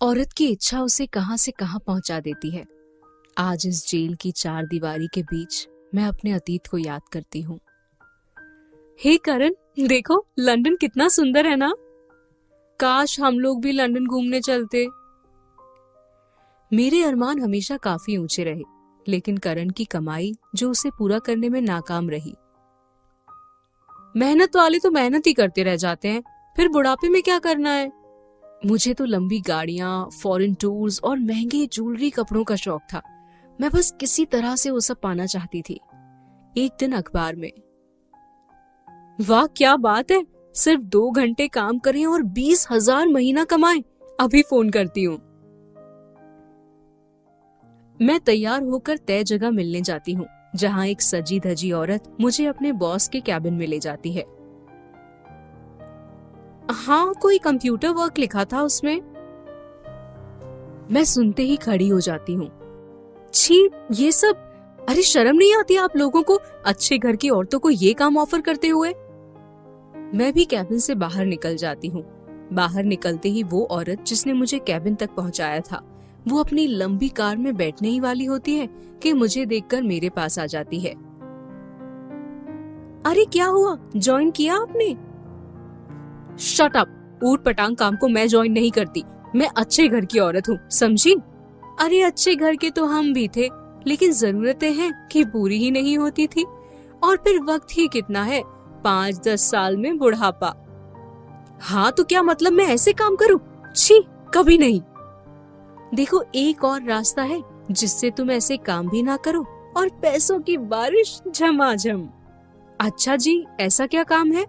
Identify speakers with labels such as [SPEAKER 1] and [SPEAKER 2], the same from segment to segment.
[SPEAKER 1] औरत की इच्छा उसे कहां से कहां पहुंचा देती है। आज इस जेल की चार दीवारी के बीच मैं अपने अतीत को याद करती हूँ। हे करण, देखो लंदन कितना सुंदर है ना। काश हम लोग भी लंदन घूमने चलते। मेरे अरमान हमेशा काफी ऊंचे रहे, लेकिन करण की कमाई जो उसे पूरा करने में नाकाम रही। मेहनत वाले तो मेहनत ही करते रह जाते हैं, फिर बुढ़ापे में क्या करना है। मुझे तो लंबी गाड़ियां, फॉरेन टूर्स और महंगे ज्वेलरी कपड़ों का शौक था। मैं बस किसी तरह से वो सब पाना चाहती थी। एक दिन अखबार में, वाह क्या बात है, सिर्फ 2 घंटे काम करें और 20,000 महीना कमाएं। अभी फोन करती हूँ। मैं तैयार होकर तय जगह मिलने जाती हूँ, जहाँ एक सजी धजी औरत मुझे अपने बॉस के कैबिन में ले जाती है। हाँ, कोई कंप्यूटर वर्क लिखा था उसमें। मैं सुनते ही खड़ी हो जाती हूँ। छी, ये सब, अरे शर्म नहीं आती आप लोगों को अच्छे घर की औरतों को ये काम ऑफर करते हुए। मैं भी कैबिन से बाहर निकल जाती हूँ। बाहर निकलते ही वो औरत जिसने मुझे कैबिन तक पहुंचाया था, वो अपनी लंबी कार में बैठने ही वाली होती है कि मुझे देखकर मेरे पास आ जाती है। अरे क्या हुआ, ज्वाइन किया आपने? शट अप, ऊट पटांग काम को मैं ज्वाइन नहीं करती। मैं अच्छे घर की औरत हूँ, समझी? अरे अच्छे घर के तो हम भी थे, लेकिन जरूरतें हैं कि पूरी ही नहीं होती थी। और फिर वक्त ही कितना है, 5-10 साल में बुढ़ापा। हाँ तो क्या मतलब मैं ऐसे काम करूँ? छी, कभी नहीं। देखो एक और रास्ता है जिससे तुम ऐसे काम भी ना करो और पैसों की बारिश झमाझम। अच्छा जी, ऐसा क्या काम है?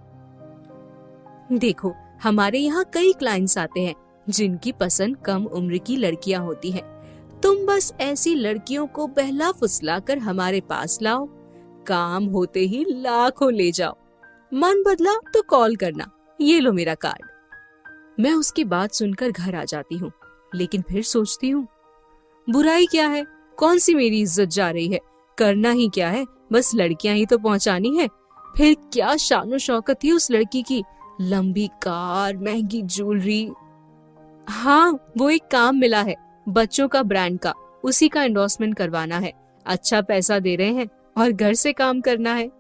[SPEAKER 1] देखो, हमारे यहाँ कई क्लाइंट्स आते हैं जिनकी पसंद कम उम्र की लड़कियाँ होती हैं। तुम बस ऐसी लड़कियों को बहला फुसला कर हमारे पास लाओ, काम होते ही लाखों ले जाओ। मन बदला तो कॉल करना, ये लो मेरा कार्ड। मैं उसकी बात सुनकर घर आ जाती हूँ, लेकिन फिर सोचती हूँ, बुराई क्या है, कौन सी मेरी इज्जत जा रही है, करना ही क्या है, बस लड़कियां ही तो पहुंचानी है। फिर क्या शानो शौकत थी उस लड़की की, लंबी कार, महंगी ज्वेलरी। हाँ, वो एक काम मिला है, बच्चों का ब्रांड का, उसी का एंडोर्समेंट करवाना है। अच्छा पैसा दे रहे हैं और घर से काम करना है।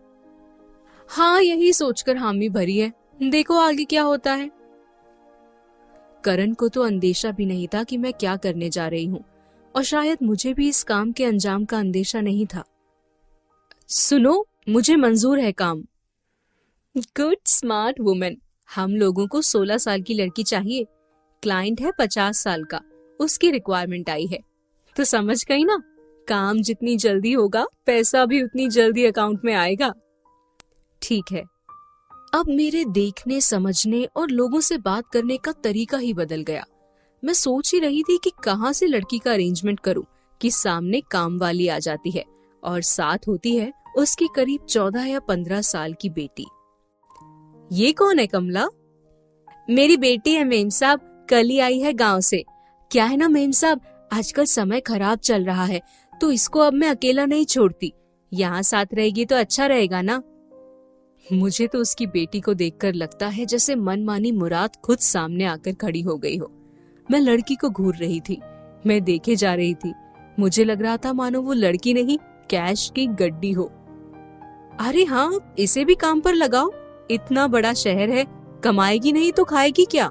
[SPEAKER 1] हाँ, यही सोचकर हामी भरी है, देखो आगे क्या होता है। करण को तो अंदेशा भी नहीं था कि मैं क्या करने जा रही हूँ, और शायद मुझे भी इस काम के अंजाम का अंदेशा नहीं था। सुनो, मुझे मंजूर है काम। गुड स्मार्ट वुमेन, हम लोगों को 16 साल की लड़की चाहिए। क्लाइंट है 50 साल का, उसकी रिक्वायरमेंट आई है। तो समझ गई ना, काम जितनी जल्दी होगा पैसा भी उतनी जल्दी अकाउंट में आएगा। ठीक है। अब मेरे देखने, समझने और लोगों से बात करने का तरीका ही बदल गया। मैं सोच ही रही थी कि कहाँ से लड़की का अरेंजमेंट करूं कि सामने काम वाली आ जाती है और साथ होती है उसकी करीब 14 या 15 साल की बेटी। ये कौन है कमला? मेरी बेटी है मेम साहब, कल ही आई है गांव से। क्या है ना मेम साहब, आजकल समय खराब चल रहा है, तो इसको अब मैं अकेला नहीं छोड़ती। यहाँ साथ रहेगी तो अच्छा रहेगा ना। मुझे तो उसकी बेटी को देखकर लगता है जैसे मनमानी मुराद खुद सामने आकर खड़ी हो गई हो। मैं लड़की को घूर रही थी, मैं देखे जा रही थी। मुझे लग रहा था मानो वो लड़की नहीं, कैश की गड्डी हो। अरे हाँ, इसे भी काम पर लगाओ, इतना बड़ा शहर है, कमाएगी नहीं तो खाएगी क्या?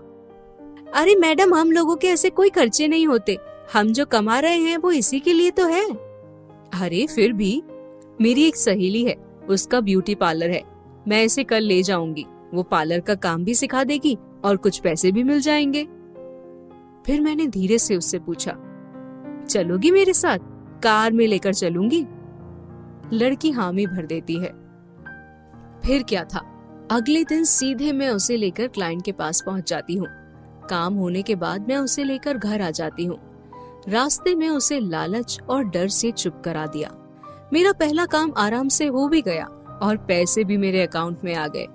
[SPEAKER 1] अरे मैडम, हम लोगों के ऐसे कोई खर्चे नहीं होते, हम जो कमा रहे हैं वो इसी के लिए तो है। अरे फिर भी, मेरी एक सहेली है, उसका ब्यूटी पार्लर है, मैं इसे कल ले जाऊंगी, वो पार्लर का काम भी सिखा देगी और कुछ पैसे भी मिल जाएंगे। फिर मैंने धीरे से उससे पूछा, चलोगी मेरे साथ? कार में लेकर चलूंगी। लड़की हामी भर देती है। फिर क्या था, अगले दिन सीधे मैं उसे लेकर क्लाइंट के पास पहुंच जाती हूँ। काम होने के बाद मैं उसे लेकर घर आ जाती हूँ। रास्ते में उसे लालच और डर से चुप करा दिया। मेरा पहला काम आराम से हो भी गया और पैसे भी मेरे अकाउंट में आ गए।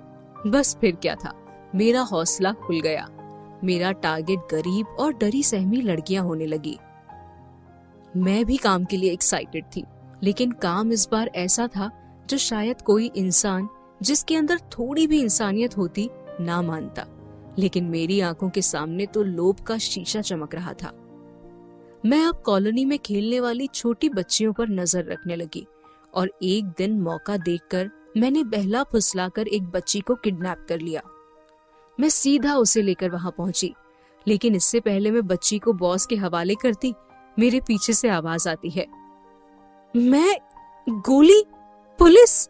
[SPEAKER 1] बस फिर क्या था, मेरा हौसला खुल गया। मेरा टारगेट गरीब और डरी सहमी लड़कियां होने लगी। मैं भी काम के लिए एक्साइटेड थी, लेकिन काम इस बार ऐसा था जो शायद कोई इंसान जिसके अंदर थोड़ी भी इंसानियत होती ना मानता। लेकिन मेरी आंखों के सामने तो लोभ का शीशा चमक रहा था। मैं अब कॉलोनी में खेलने वाली छोटी बच्चियों पर नजर रखने लगी और एक दिन मौका देखकर मैंने बहला फुसलाकर एक बच्ची को किडनैप कर लिया। मैं सीधा उसे लेकर वहां पहुंची, लेकिन इससे पहले मैं बच्ची को बॉस के हवाले करती, मेरे पीछे से आवाज आती है, मैं गोली, पुलिस।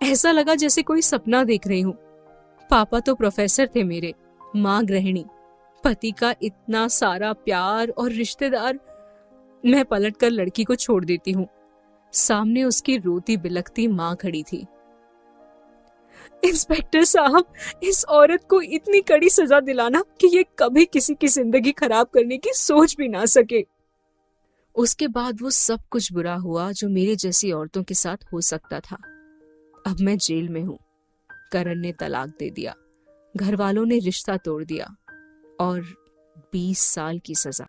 [SPEAKER 1] ऐसा लगा जैसे कोई सपना देख रही हूँ। पापा तो प्रोफेसर थे मेरे, माँ गृहिणी, पति का इतना सारा प्यार और रिश्तेदार। मैं पलटकर लड़की को छोड़ देती हूँ। सामने उसकी रोती बिलखती माँ खड़ी थी। इंस्पेक्टर साहब, इस औरत को इतनी कड़ी सजा दिलाना कि ये कभी किसी की जिंदगी खराब करने की सोच भी ना सके। उसके बाद वो सब कुछ बुरा हुआ जो मेरे जैसी औरतों के साथ हो सकता था। अब मैं जेल में हूँ। करण ने तलाक दे दिया, घर वालों ने रिश्ता तोड़ दिया और 20 साल की सजा।